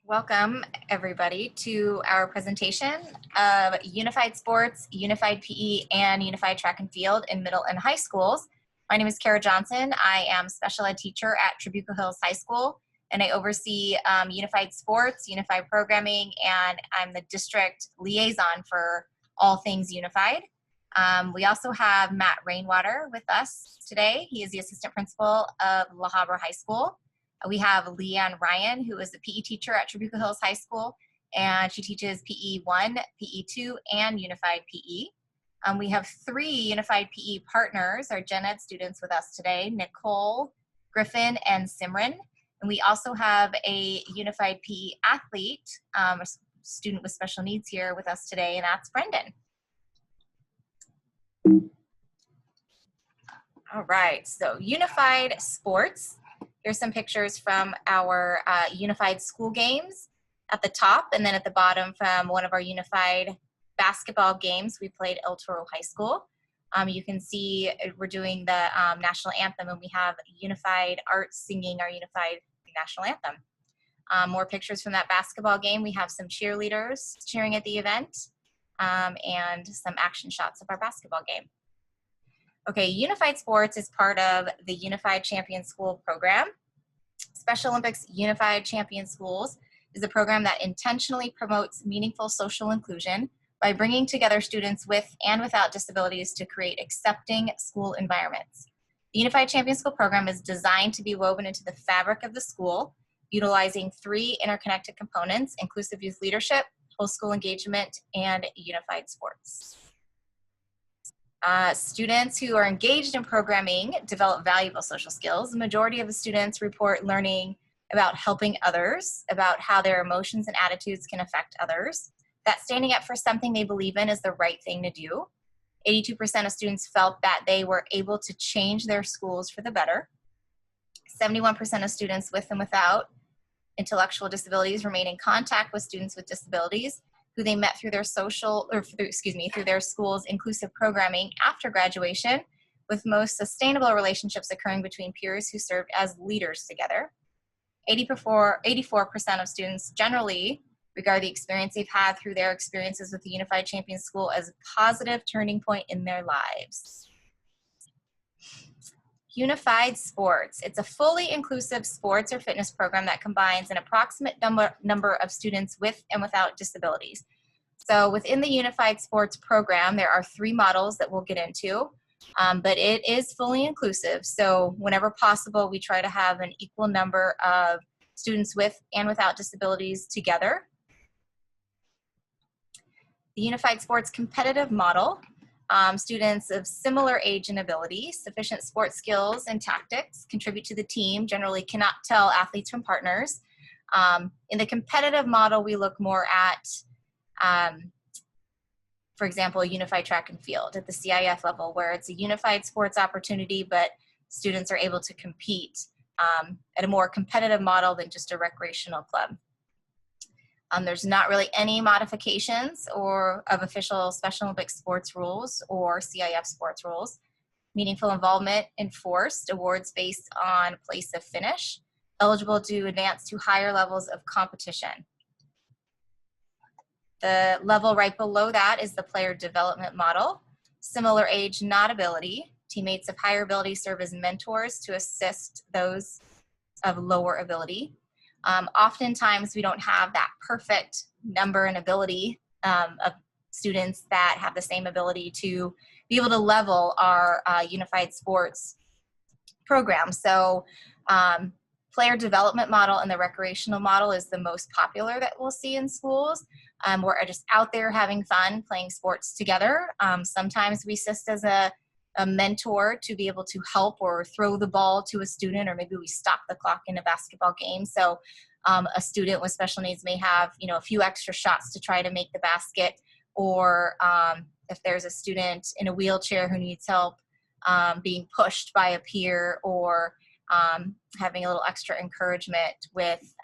Welcome, everybody, to our presentation of Unified Sports, Unified PE, and Unified Track and Field in middle and high schools. My name is Kara Johnson. I am special ed teacher at Trabuco Hills High School, and I oversee Unified Sports, Unified Programming, and I'm the district liaison for all things Unified. We also have Matt Rainwater with us today. He is the assistant principal of La Habra High School. We have Leanne Ryan, who is a PE teacher at Trabuco Hills High School, and she teaches PE 1, PE 2, and Unified PE. We have 3 Unified PE partners, our Gen Ed students with us today, Nicole, Griffin, and Simran. And we also have a Unified PE athlete, a student with special needs here with us today, and that's Brendan. All right, so Unified Sports. Here's some pictures from our Unified school games at the top, and then at the bottom from one of our Unified basketball games we played El Toro High School. You can see we're doing the national anthem, and we have Unified Arts singing our Unified national anthem. More pictures from that basketball game. We have some cheerleaders cheering at the event, and some action shots of our basketball game. Okay, Unified Sports is part of the Unified Champion School program. Special Olympics Unified Champion Schools is a program that intentionally promotes meaningful social inclusion by bringing together students with and without disabilities to create accepting school environments. The Unified Champion School program is designed to be woven into the fabric of the school, utilizing 3 interconnected components: inclusive youth leadership, whole school engagement, and unified sports. Students who are engaged in programming develop valuable social skills. The majority of the students report learning about helping others, about how their emotions and attitudes can affect others, that standing up for something they believe in is the right thing to do. 82% of students felt that they were able to change their schools for the better. 71% of students with and without intellectual disabilities remain in contact with students with disabilities who they met through their through their school's inclusive programming after graduation, with most sustainable relationships occurring between peers who served as leaders together. 84% of students generally regard the experience they've had through their experiences with the Unified Champion School as a positive turning point in their lives. Unified Sports. It's a fully inclusive sports or fitness program that combines an approximate number of students with and without disabilities. So within the Unified Sports program, there are 3 models that we'll get into, but it is fully inclusive. So whenever possible, we try to have an equal number of students with and without disabilities together. The Unified Sports competitive model. Students of similar age and ability, sufficient sports skills and tactics contribute to the team, generally cannot tell athletes from partners. In the competitive model, we look more at, for example, unified track and field at the CIF level, where it's a unified sports opportunity, but students are able to compete at a more competitive model than just a recreational club. There's not really any modifications of official Special Olympics sports rules or CIF sports rules. Meaningful involvement enforced, awards based on place of finish, eligible to advance to higher levels of competition. The level right below that is the player development model. Similar age, not ability. Teammates of higher ability serve as mentors to assist those of lower ability. Oftentimes we don't have that perfect number and ability of students that have the same ability to be able to level our unified sports program. So player development model and the recreational model is the most popular that we'll see in schools. We're just out there having fun, playing sports together. Sometimes we assist as a mentor to be able to help or throw the ball to a student, or maybe we stop the clock in a basketball game. So a student with special needs may have, a few extra shots to try to make the basket, or if there's a student in a wheelchair who needs help being pushed by a peer, or having a little extra encouragement with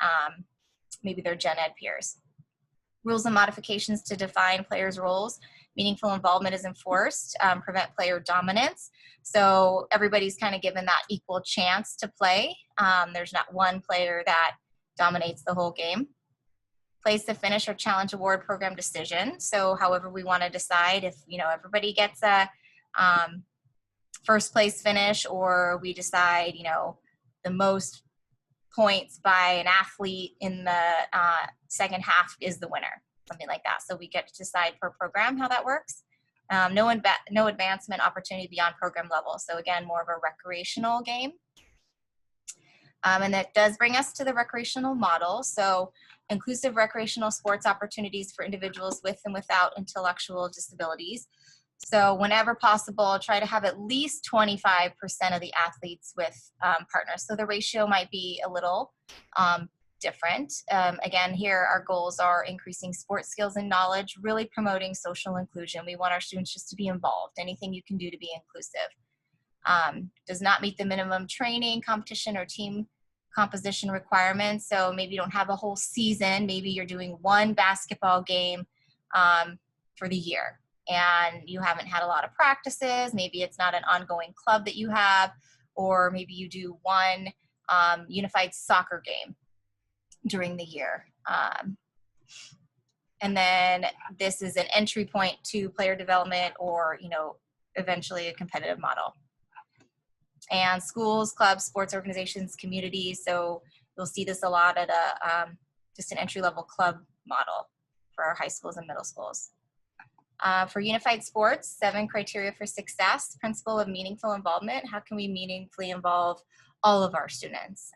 maybe their Gen Ed peers. Rules and modifications to define players' roles. Meaningful involvement is enforced, prevent player dominance. So everybody's kind of given that equal chance to play. There's not one player that dominates the whole game. place the finish or challenge award program decision. So however we want to decide if, everybody gets a first place finish, or we decide, the most points by an athlete in the second half is the winner, something like that. So we get to decide per program how that works. No advancement opportunity beyond program level. So again, more of a recreational game. And that does bring us to the recreational model. So inclusive recreational sports opportunities for individuals with and without intellectual disabilities. So whenever possible, try to have at least 25% of the athletes with partners. So the ratio might be a little different. Again, here our goals are increasing sports skills and knowledge, really promoting social inclusion. We want our students just to be involved, anything you can do to be inclusive. Does not meet the minimum training, competition, or team composition requirements. So maybe you don't have a whole season. Maybe you're doing one basketball game for the year, and you haven't had a lot of practices. Maybe it's not an ongoing club that you have, or maybe you do one unified soccer game during the year. And then this is an entry point to player development, or, eventually a competitive model. And schools, clubs, sports organizations, communities. So you'll see this a lot at just an entry-level club model for our high schools and middle schools. For unified sports, 7 criteria for success, principle of meaningful involvement. How can we meaningfully involve all of our students?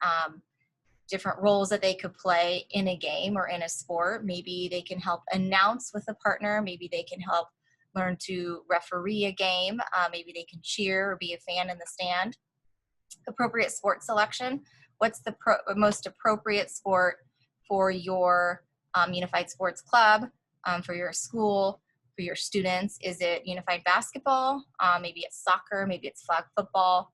Different roles that they could play in a game or in a sport. Maybe they can help announce with a partner. Maybe they can help learn to referee a game. Maybe they can cheer or be a fan in the stand. Appropriate sport selection. What's the most appropriate sport for your unified sports club, for your school, for your students? Is it unified basketball? Maybe it's soccer, maybe it's flag football.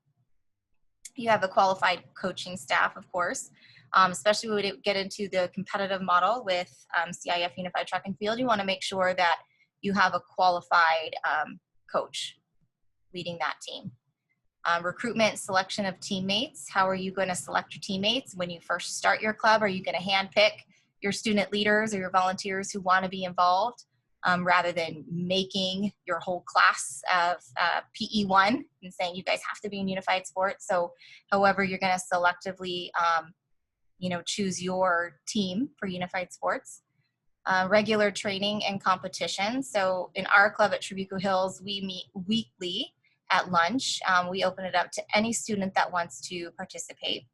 You have a qualified coaching staff, of course, especially when we get into the competitive model with CIF Unified Track and Field. You want to make sure that you have a qualified coach leading that team. Recruitment, selection of teammates. How are you going to select your teammates when you first start your club? Are you going to handpick your student leaders or your volunteers who want to be involved, rather than making your whole class of PE1 and saying you guys have to be in unified sports? So however you're going to selectively choose your team for unified sports. Regular training and competition. So in our club at Trabuco Hills, we meet weekly at lunch. We open it up to any student that wants to participate.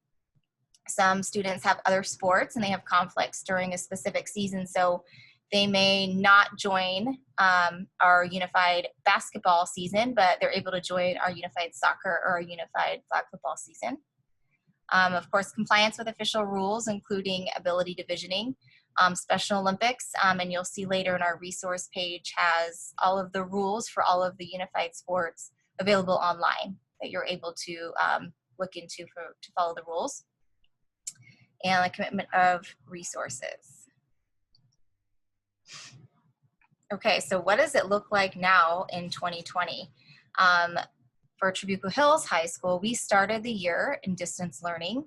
Some students have other sports and they have conflicts during a specific season, so they may not join our unified basketball season, but they're able to join our unified soccer or our unified flag football season. Of course, compliance with official rules, including ability divisioning, Special Olympics, and you'll see later in our resource page has all of the rules for all of the unified sports available online that you're able to look into to follow the rules. And the commitment of resources. Okay, so what does it look like now in 2020? For Trabuco Hills High School, we started the year in distance learning.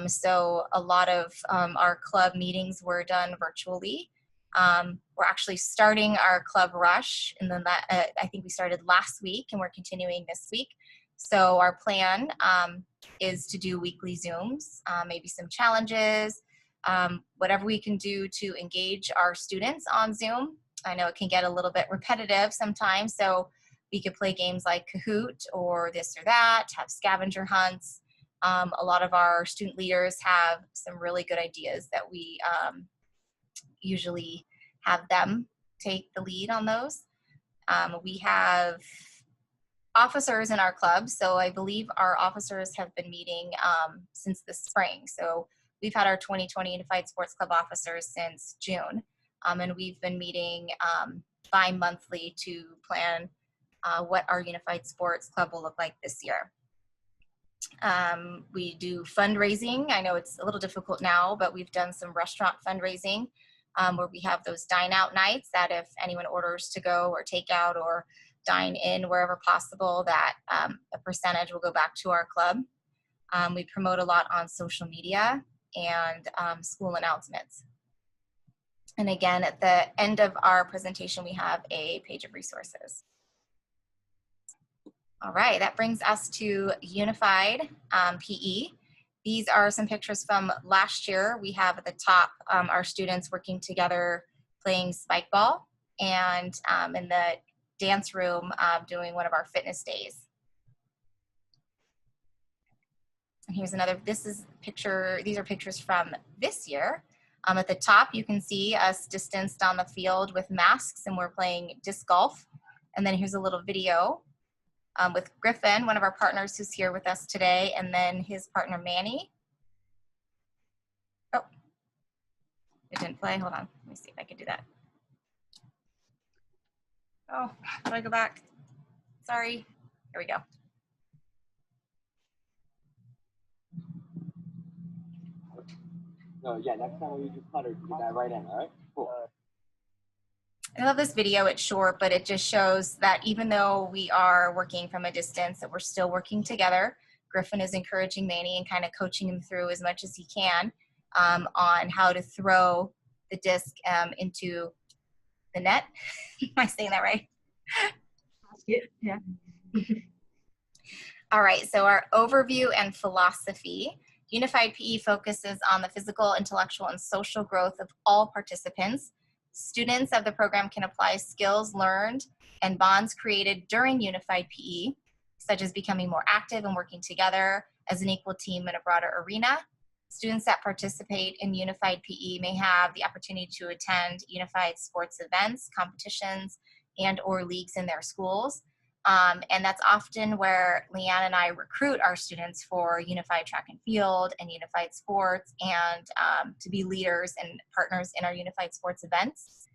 So a lot of our club meetings were done virtually. We're actually starting our club rush, and then I think we started last week and we're continuing this week. So our plan is to do weekly Zooms, maybe some challenges, whatever we can do to engage our students on Zoom. I know it can get a little bit repetitive sometimes, so we could play games like Kahoot or this or that, have scavenger hunts. A lot of our student leaders have some really good ideas that we usually have them take the lead on those. We have officers in our club, so I believe our officers have been meeting since the spring. So we've had our 2020 Unified Sports Club officers since June, and we've been meeting bi-monthly to plan what our Unified Sports Club will look like this year. We do fundraising. I know it's a little difficult now, but we've done some restaurant fundraising where we have those dine out nights that if anyone orders to go or take out or dine in wherever possible, that a percentage will go back to our club. We promote a lot on social media and school announcements. And again, at the end of our presentation, we have a page of resources. All right, that brings us to Unified PE. These are some pictures from last year. We have at the top our students working together playing spike ball, and in the dance room doing one of our fitness days. And here's another, these are pictures from this year. At the top, you can see us distanced on the field with masks, and we're playing disc golf. And then here's a little video with Griffin, one of our partners who's here with us today, and then his partner, Manny. Oh, it didn't play. Hold on. Let me see if I can do that. Oh, how do I go back? Sorry. Here we go. No, yeah, next time we just putter, do that right in, all right? Cool. I love this video. It's short, but it just shows that even though we are working from a distance, that we're still working together. Griffin is encouraging Manny and kind of coaching him through as much as he can on how to throw the disc into the net. Am I saying that right? Yeah. All right, so our overview and philosophy. Unified PE focuses on the physical, intellectual, and social growth of all participants. Students of the program can apply skills learned and bonds created during Unified PE, such as becoming more active and working together as an equal team in a broader arena. Students that participate in Unified PE may have the opportunity to attend Unified sports events, competitions, and/or leagues in their schools. And that's often where Leanne and I recruit our students for Unified Track and Field and Unified Sports, and to be leaders and partners in our Unified Sports events.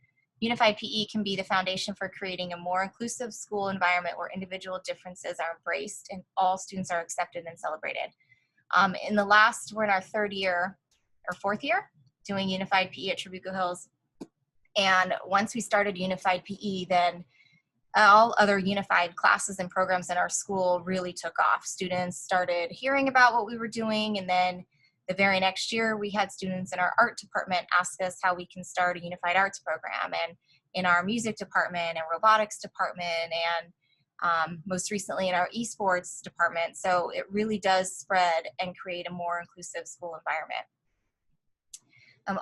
Unified PE can be the foundation for creating a more inclusive school environment where individual differences are embraced and all students are accepted and celebrated. We're in our fourth year doing Unified PE at Trabuco Hills. And once we started Unified PE, then all other unified classes and programs in our school really took off. Students started hearing about what we were doing, and then the very next year we had students in our art department ask us how we can start a unified arts program, and in our music department and robotics department, and most recently in our esports department. So it really does spread and create a more inclusive school environment.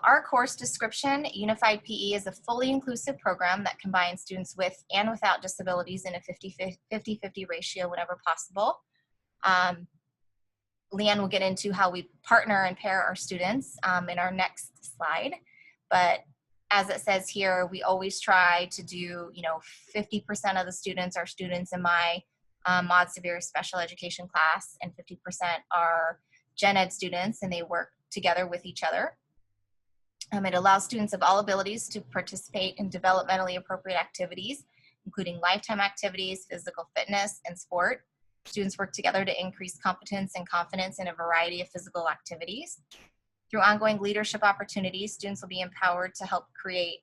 Our course description: Unified PE is a fully inclusive program that combines students with and without disabilities in a 50-50 ratio whenever possible. Leanne will get into how we partner and pair our students in our next slide. But as it says here, we always try to do, 50% of the students are students in my Mod Severe Special Education class, and 50% are Gen Ed students, and they work together with each other. It allows students of all abilities to participate in developmentally appropriate activities, including lifetime activities, physical fitness, and sport. Students work together to increase competence and confidence in a variety of physical activities. Through ongoing leadership opportunities, students will be empowered to help create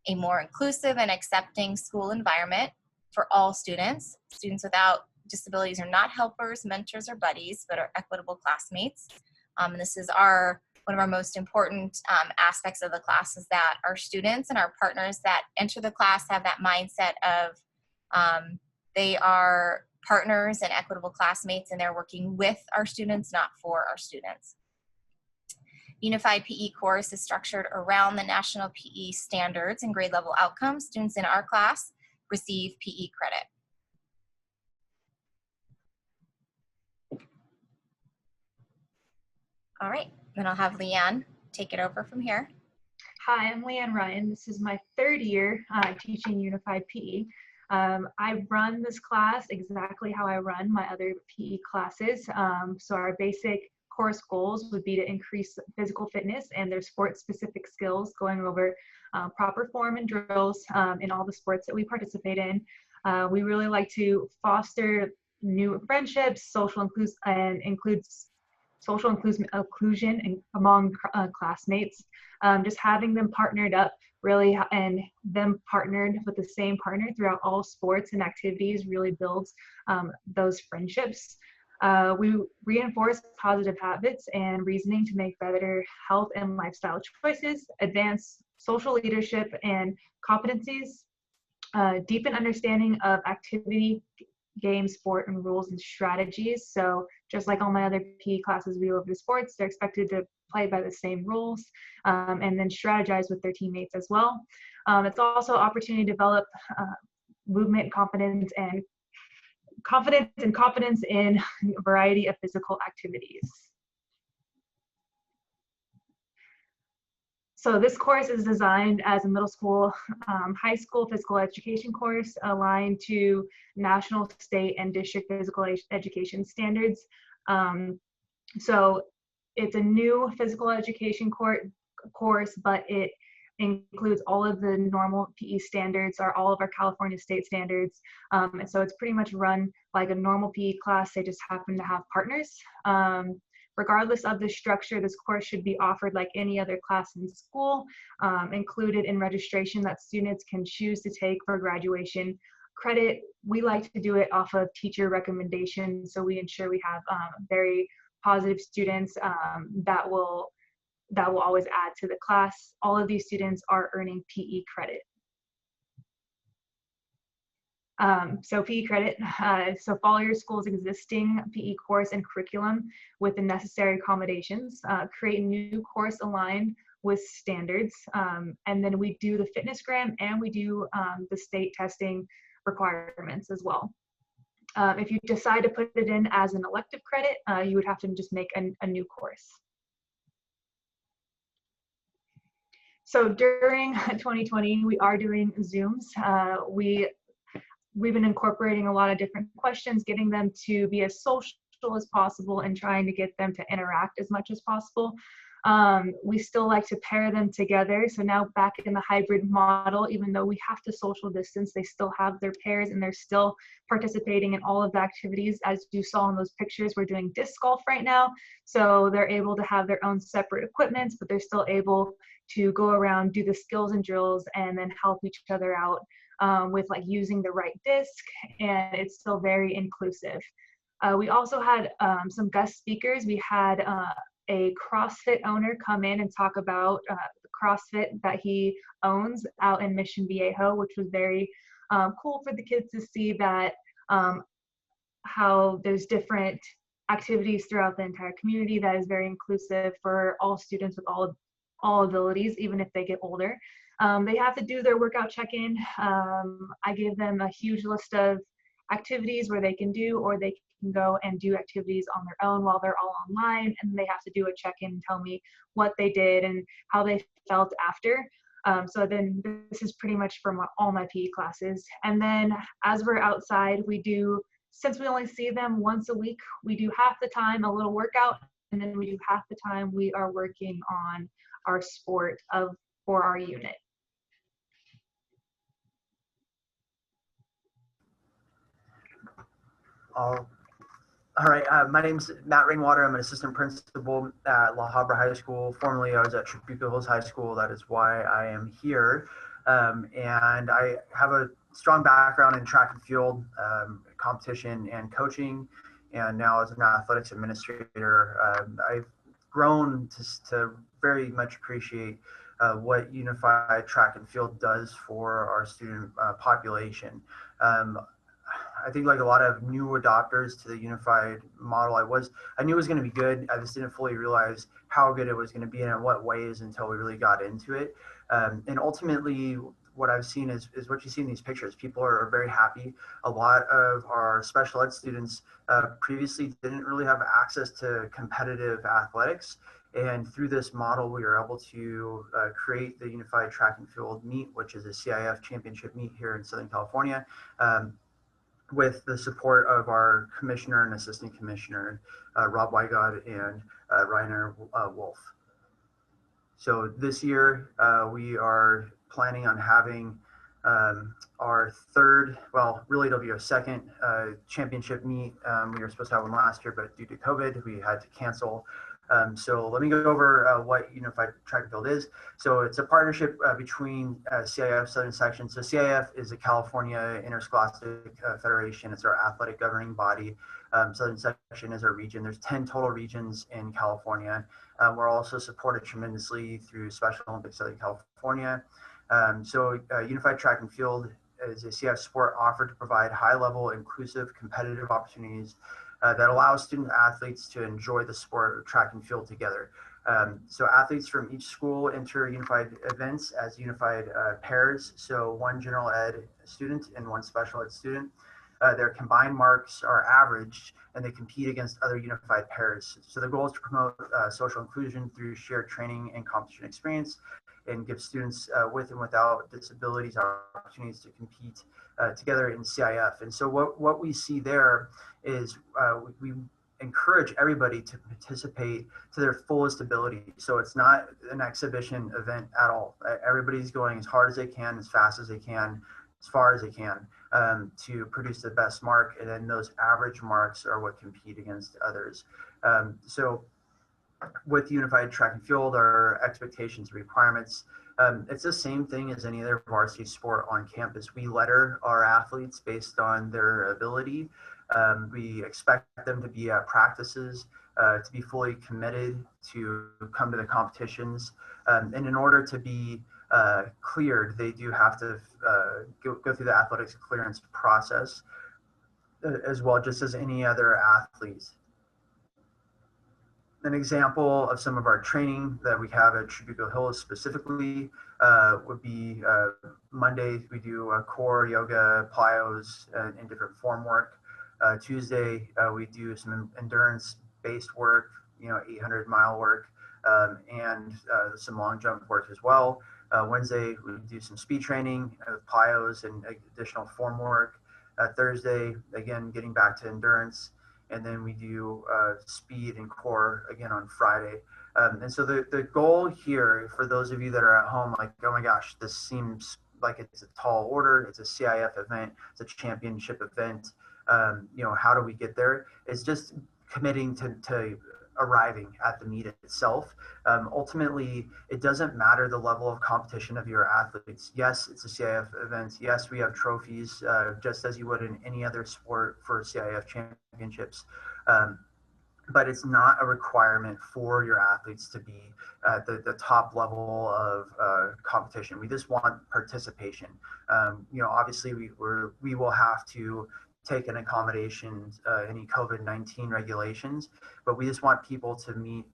a more inclusive and accepting school environment for all students. Students without disabilities are not helpers, mentors, or buddies, but are equitable classmates. And this is one of our most important aspects of the class, is that our students and our partners that enter the class have that mindset of they are partners and equitable classmates, and they're working with our students, not for our students. Unified PE course is structured around the national PE standards and grade level outcomes. Students in our class receive PE credit. All right, then I'll have Leanne take it over from here. Hi, I'm Leanne Ryan. This is my third year teaching Unified PE. I run this class exactly how I run my other PE classes. So our basic course goals would be to increase physical fitness and their sport-specific skills, going over proper form and drills in all the sports that we participate in. We really like to foster new friendships, social inclusion among classmates. Just having them partnered up really, and them partnered with the same partner throughout all sports and activities really builds those friendships. We reinforce positive habits and reasoning to make better health and lifestyle choices, advance social leadership and competencies, deepen understanding of activity, game, sport, and rules and strategies. So just like all my other PE classes we go over to sports, they're expected to play by the same rules, and then strategize with their teammates as well. It's also an opportunity to develop movement competence and competence in a variety of physical activities. So this course is designed as a middle school, high school physical education course aligned to national, state, and district physical education standards. So it's a new physical education course, but it includes all of the normal PE standards, or all of our California state standards. And so it's pretty much run like a normal PE class. They just happen to have partners. Regardless of the structure, this course should be offered like any other class in school, included in registration that students can choose to take for graduation credit. We like to do it off of teacher recommendations, so we ensure we have very positive students that will always add to the class. All of these students are earning PE credit. So PE credit, so follow your school's existing PE course and curriculum with the necessary accommodations, create a new course aligned with standards, and then we do the fitness grant, and we do the state testing requirements as well. If you decide to put it in as an elective credit, you would have to just make a new course. So during 2020, we are doing Zooms. We've been incorporating a lot of different questions, getting them to be as social as possible and trying to get them to interact as much as possible. We still like to pair them together. So now back in the hybrid model, even though we have to social distance, they still have their pairs and they're still participating in all of the activities. As you saw in those pictures, we're doing disc golf right now. So they're able to have their own separate equipment, but they're still able to go around, do the skills and drills, and then help each other out with like using the right disc, and it's still very inclusive. We also had some guest speakers. We had a CrossFit owner come in and talk about the CrossFit that he owns out in Mission Viejo, which was very cool for the kids to see that how there's different activities throughout the entire community that is very inclusive for all students with all abilities, even if they get older. They have to do their workout check-in. I give them a huge list of activities where they can do, or they can go and do activities on their own while they're all online, and they have to do a check-in and tell me what they did and how they felt after. So then this is pretty much from all my PE classes. And then as we're outside, we do, since we only see them once a week, we do half the time a little workout, and then we do half the time we are working on our sport for our unit. All right, my name's Matt Rainwater. I'm an assistant principal at La Habra High School. Formerly, I was at Trabuco Hills High School. That is why I am here. And I have a strong background in track and field, competition and coaching. And now as an athletics administrator, I've grown to very much appreciate what unified track and field does for our student population. I think like a lot of new adopters to the unified model, I knew it was going to be good. I just didn't fully realize how good it was going to be and in what ways until we really got into it. And ultimately, what I've seen is what you see in these pictures. People are very happy. A lot of our special ed students previously didn't really have access to competitive athletics. And through this model, we were able to create the Unified Track and Field Meet, which is a CIF championship meet here in Southern California, with the support of our commissioner and assistant commissioner, Rob Wygod and Rainer Wolf. So this year, we are planning on having our third, well, really it'll be our second championship meet. We were supposed to have one last year, but due to COVID, we had to cancel. So let me go over what Unified Track and Field is. So it's a partnership between CIF Southern Section. So CIF is a California Interscholastic Federation. It's our athletic governing body. Southern Section is our region. There's 10 total regions in California. We're also supported tremendously through Special Olympics Southern California. Unified Track and Field is a CIF sport offered to provide high-level, inclusive, competitive opportunities that allows student athletes to enjoy the sport of track and field together. So athletes from each school enter unified events as unified pairs. So one general ed student and one special ed student. Their combined marks are averaged and they compete against other unified pairs. So the goal is to promote social inclusion through shared training and competition experience and give students with and without disabilities opportunities to compete together in CIF. And so what we see there is we encourage everybody to participate to their fullest ability. So it's not an exhibition event at all. Everybody's going as hard as they can, as fast as they can, as far as they can to produce the best mark. And then those average marks are what compete against others. So with Unified Track and Field, our expectations, requirements, it's the same thing as any other varsity sport on campus. We letter our athletes based on their ability. We expect them to be at practices, to be fully committed to come to the competitions. And in order to be cleared, they do have to go through the athletics clearance process as well, just as any other athletes. An example of some of our training that we have at Trabuco Hills specifically would be Monday, we do core, yoga, plyos, and different form work. Tuesday, we do some endurance-based work, 800-mile work, and some long jump work as well. Wednesday, we do some speed training, plyos, and additional form work. Thursday, again, getting back to endurance. And then we do speed and core again on Friday. And so the goal here for those of you that are at home, like, oh my gosh, this seems like it's a tall order, it's a CIF event, it's a championship event. How do we get there? It's just committing to arriving at the meet itself. Ultimately, it doesn't matter the level of competition of your athletes. Yes, it's a CIF event. Yes, we have trophies, just as you would in any other sport for CIF championships. But it's not a requirement for your athletes to be at the top level of competition. We just want participation. Obviously, we will have to take an accommodation, any COVID-19 regulations, but we just want people to meet,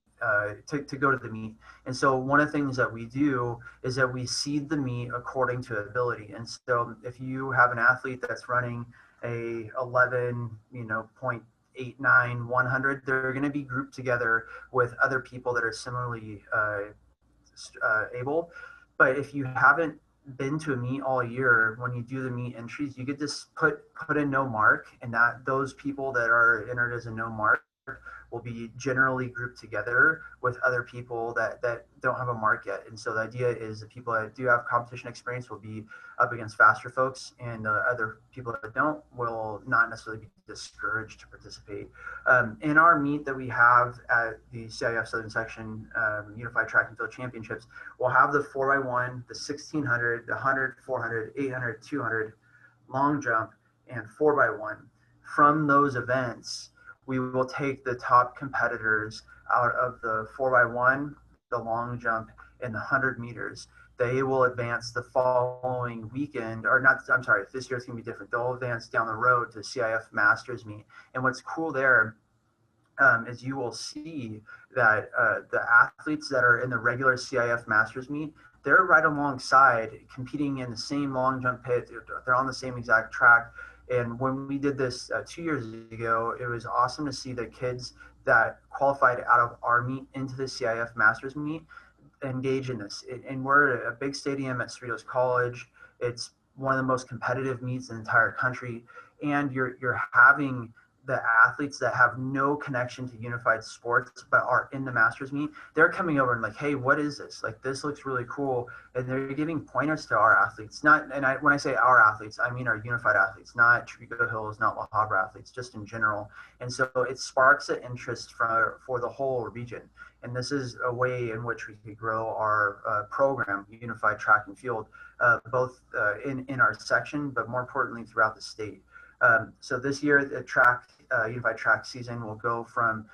to go to the meet. And so one of the things that we do is that we seed the meet according to ability. And so if you have an athlete that's running a 11.89 100, they're going to be grouped together with other people that are similarly able. But if you haven't been to a meet all year, when you do the meet entries, you could just put in no mark, and that those people that are entered as a no mark will be generally grouped together with other people that don't have a mark yet. And so the idea is the people that do have competition experience will be up against faster folks, and other people that don't will not necessarily be discouraged to participate. In our meet that we have at the CIF Southern Section Unified Track and Field Championships, we'll have the 4x1, the 1600, the 100, 400, 800, 200, long jump, and 4x1. From those events, we will take the top competitors out of the 4x1, the long jump, and the 100 meters. They will advance the following weekend, or not, I'm sorry, this year it's going to be different. They'll advance down the road to CIF Masters meet. And what's cool there is you will see that the athletes that are in the regular CIF Masters meet, they're right alongside competing in the same long jump pit. They're on the same exact track. And when we did this 2 years ago, it was awesome to see the kids that qualified out of our meet into the CIF Masters meet engage in this. And we're at a big stadium at Cerritos College. It's one of the most competitive meets in the entire country. And you're having the athletes that have no connection to unified sports but are in the masters meet, they're coming over and like, hey, what is this? Like, this looks really cool. And they're giving pointers to our athletes. When I say our athletes, I mean our unified athletes, not Trabuco Hills, not La Habra athletes, just in general. And so it sparks an interest for the whole region. And this is a way in which we could grow our program, Unified Track and Field, both in our section, but more importantly throughout the state. So this year, the Unified Track season will go from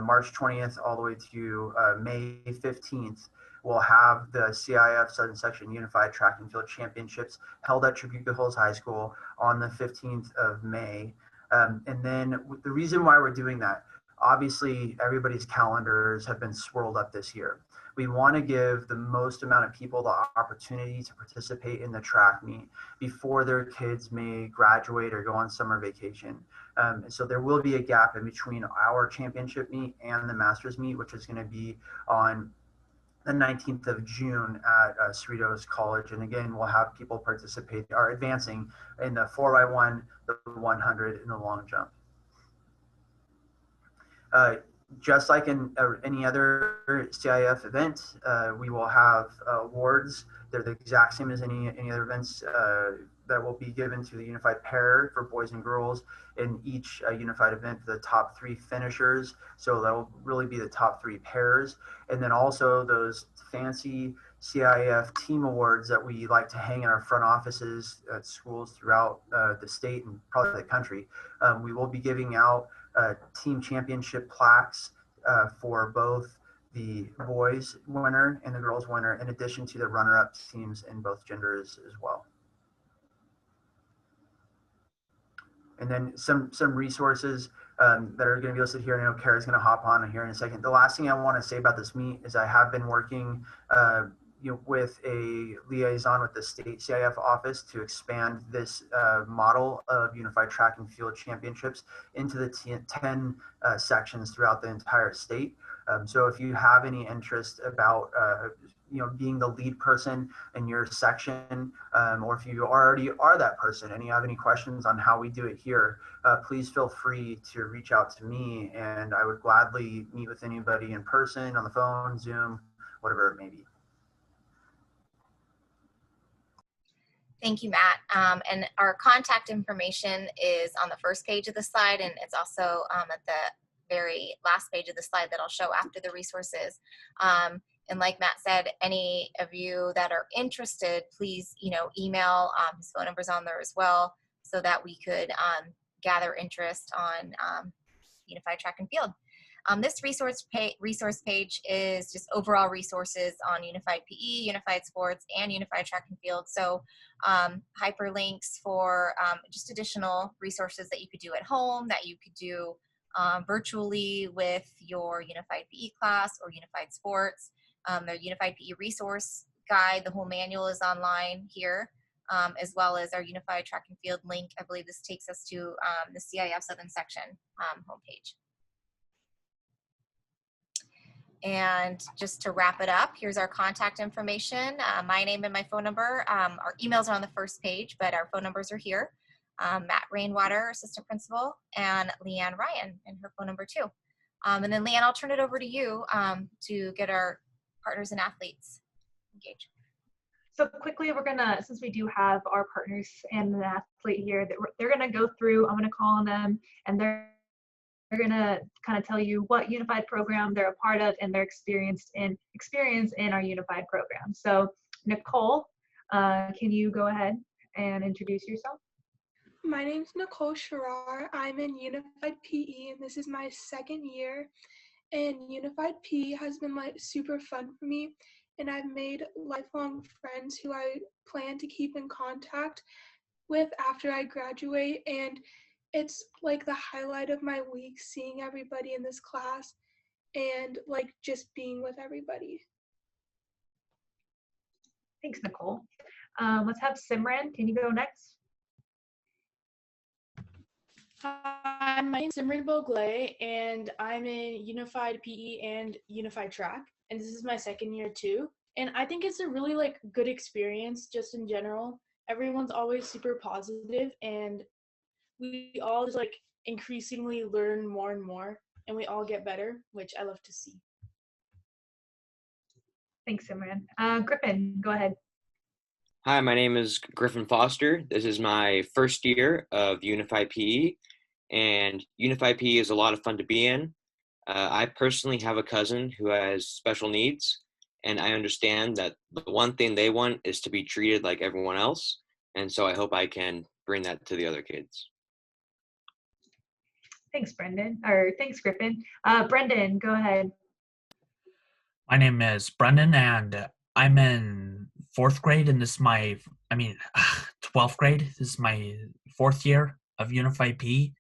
March 20th all the way to May 15th. We'll have the CIF Southern Section Unified Track and Field Championships held at Trabuco Hills High School on the 15th of May. And then the reason why we're doing that, obviously everybody's calendars have been swirled up this year. We want to give the most amount of people the opportunity to participate in the track meet before their kids may graduate or go on summer vacation. So there will be a gap in between our championship meet and the Masters meet, which is going to be on the 19th of June at Cerritos College. And again, we'll have people participate or advancing in the 4x1, the 100, and the long jump. Just like in any other CIF event, we will have awards. They're the exact same as any other events that will be given to the unified pair for boys and girls in each unified event, the top 3 finishers. So that'll really be the top 3 pairs. And then also those fancy CIF team awards that we like to hang in our front offices at schools throughout the state and probably the country. We will be giving out team championship plaques for both the boys winner and the girls winner, in addition to the runner-up teams in both genders as well. And then some resources that are going to be listed here. I know Kara's going to hop on here in a second. The last thing I want to say about this meet is I have been working with a liaison with the state CIF office to expand this model of unified track and field championships into the 10 sections throughout the entire state. So if you have any interest about being the lead person in your section, or if you already are that person and you have any questions on how we do it here, please feel free to reach out to me, and I would gladly meet with anybody in person, on the phone, Zoom, whatever it may be. Thank you, Matt. And our contact information is on the first page of the slide, and it's also at the very last page of the slide that I'll show after the resources. And like Matt said, any of you that are interested, please, email. His phone number's on there as well, so that we could gather interest on unified track and field. This resource page is just overall resources on unified PE, unified sports, and unified track and field. So hyperlinks for just additional resources that you could do at home, that you could do virtually with your unified PE class or unified sports. The unified PE resource guide, the whole manual is online here, as well as our unified track and field link. I believe this takes us to the CIF Southern Section homepage. And just to wrap it up, here's our contact information. My name and my phone number. Our emails are on the first page, but our phone numbers are here. Matt Rainwater, assistant principal, and Leanne Ryan, and her phone number too. And then Leanne, I'll turn it over to you to get our partners and athletes engaged. So quickly, we're gonna, since we do have our partners and an athlete here, they're gonna go through, I'm gonna call on them, and they're gonna kind of tell you what unified program they're a part of and their experience in our unified program. So Nicole, can you go ahead and introduce yourself? My name's Nicole Sherrar. I'm in Unified PE, and this is my second year. And Unified PE has been super fun for me, and I've made lifelong friends who I plan to keep in contact with after I graduate. And it's like the highlight of my week, seeing everybody in this class and just being with everybody. Thanks, Nicole. Let's have Simran. Can you go next? Hi, my name is Simran Bogle, and I'm in Unified PE and Unified Track, and this is my second year too. And I think it's a really good experience just in general. Everyone's always super positive, and we all just increasingly learn more and more, and we all get better, which I love to see. Thanks, Simran. Griffin, go ahead. Hi, my name is Griffin Foster. This is my first year of Unified PE, and Unified PE is a lot of fun to be in. I personally have a cousin who has special needs, and I understand that the one thing they want is to be treated like everyone else, and so I hope I can bring that to the other kids. Thanks, thanks, Griffin. Brendan, go ahead. My name is Brendan, and I'm in 4th grade, and this is 12th grade. This is my 4th year of Unified PE,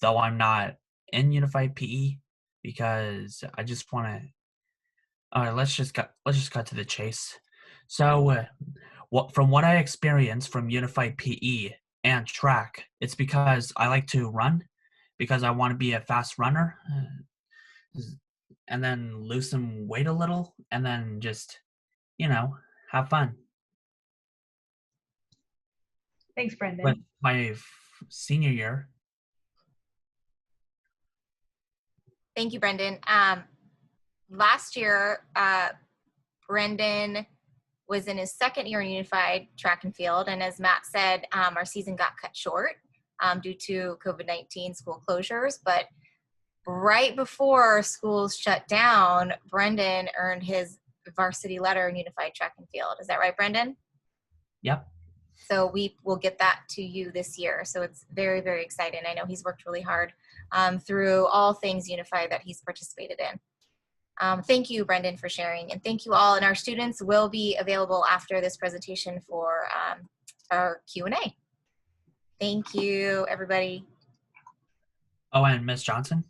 though I'm not in Unified PE because I just want to. Let's just cut to the chase. So, from what I experienced from Unified PE and track, it's because I like to run, because I want to be a fast runner, and then lose some weight a little, and then just, have fun. Thanks, Brendan. But my senior year. Thank you, Brendan. Last year, Brendan was in his 2nd year in Unified Track and Field, and as Matt said, our season got cut short due to COVID-19 school closures, but right before schools shut down, Brendan earned his varsity letter in Unified Track and Field. Is that right, Brendan? Yep. So we will get that to you this year. So it's very, very exciting. I know he's worked really hard through all things Unified that he's participated in. Thank you, Brendan, for sharing. And thank you all. And our students will be available after this presentation for our Q&A. Thank you, everybody. Oh, and Miss Johnson?